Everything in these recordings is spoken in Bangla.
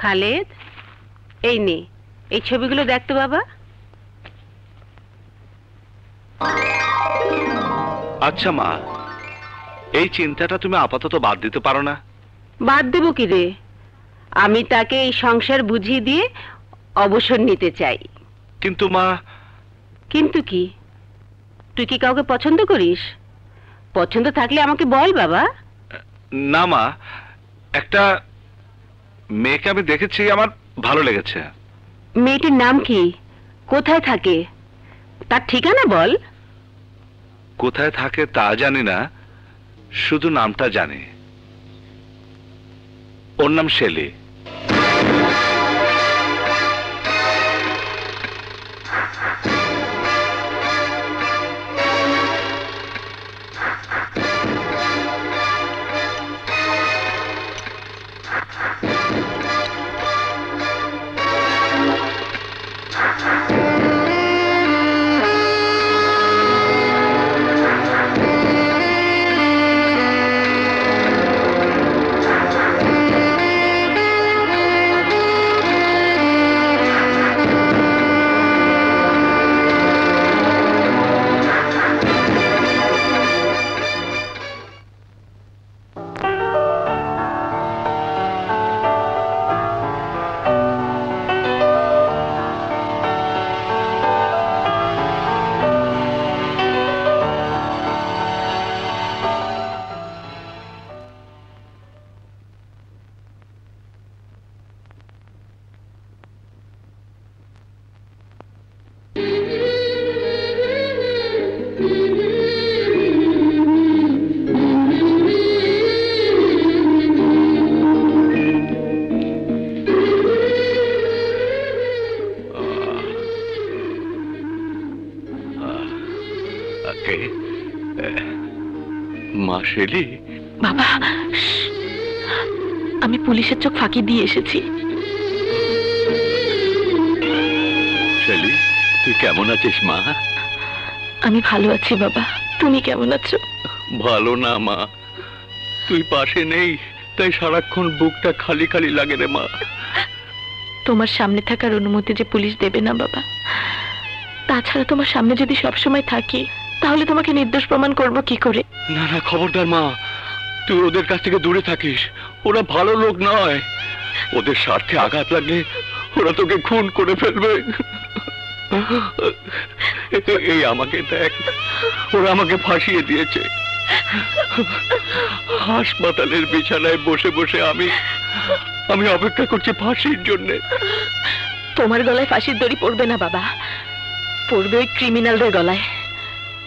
খালেদ, এই নে, এই ছবিগুলো দেখতো বাবা। আচ্ছা মা, এই চিন্তাটা তুমি আপাতত বাদ দিতে পারো না? বাদ দেবো কি রে? আমি তাকে এই সংসার বুঝিয়ে দিয়ে অবসর নিতে চাই। কিন্তু মা। কিন্তু কি? তুই কি কাউকে পছন্দ করিস? পছন্দ থাকলে আমাকে বল বাবা। না মা, একটা মেয়েকে আমি দেখেছি, আমার ভালো লেগেছে। মেয়েটির নাম কি? কোথায় থাকে? তার ঠিকানা বল। কোথায় থাকে তা জানি না, শুধু নামটা জানি। ওর নাম শেলি। মা শেলি। বাবা, আমি পুলিশের চোখ ফাঁকি দিয়ে এসেছি। শেলি, তুই কেমন আছিস মা? আমি ভালো আছি বাবা, তুমি কেমন আছো? ভালো না মা, তুই পাশে নেই, তাই সারাক্ষণ বুকটা খালি খালি লাগে রে মা। তোমার সামনে থাকার অনুমতি যে পুলিশ দেবে না বাবা। তাছাড়া তোমার সামনে যদি সবসময় থাকি, তাহলে তোমাকে নির্দোষ প্রমাণ করব কি করে? না না, খবরদার মা, তুই ওদের কাছ থেকে দূরে থাকিস। ওরা ভালো লোক নয়, ওদের স্বার্থে আঘাত লাগলে ওরা তোকে খুন করে ফেলবে। এই আমাকে দেখ, ওরা আমাকে ফাঁসিয়ে দিয়েছে। হাসপাতালের বিছানায় বসে বসে আমি অপেক্ষা করছি ফাঁসির জন্য। তোমার গলায় ফাঁসির দড়ি পড়বে না বাবা, পড়বে ওই ক্রিমিনালদের গলায়।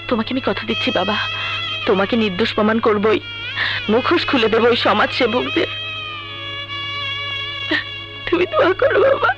তোমাকে আমি কথা দিচ্ছি বাবা, তোমাকে নির্দোষ প্রমাণ করবই, মুখোশ খুলে দেবো ওই সমাজ সেবকদের। তুমি দোয়া করো বাবা।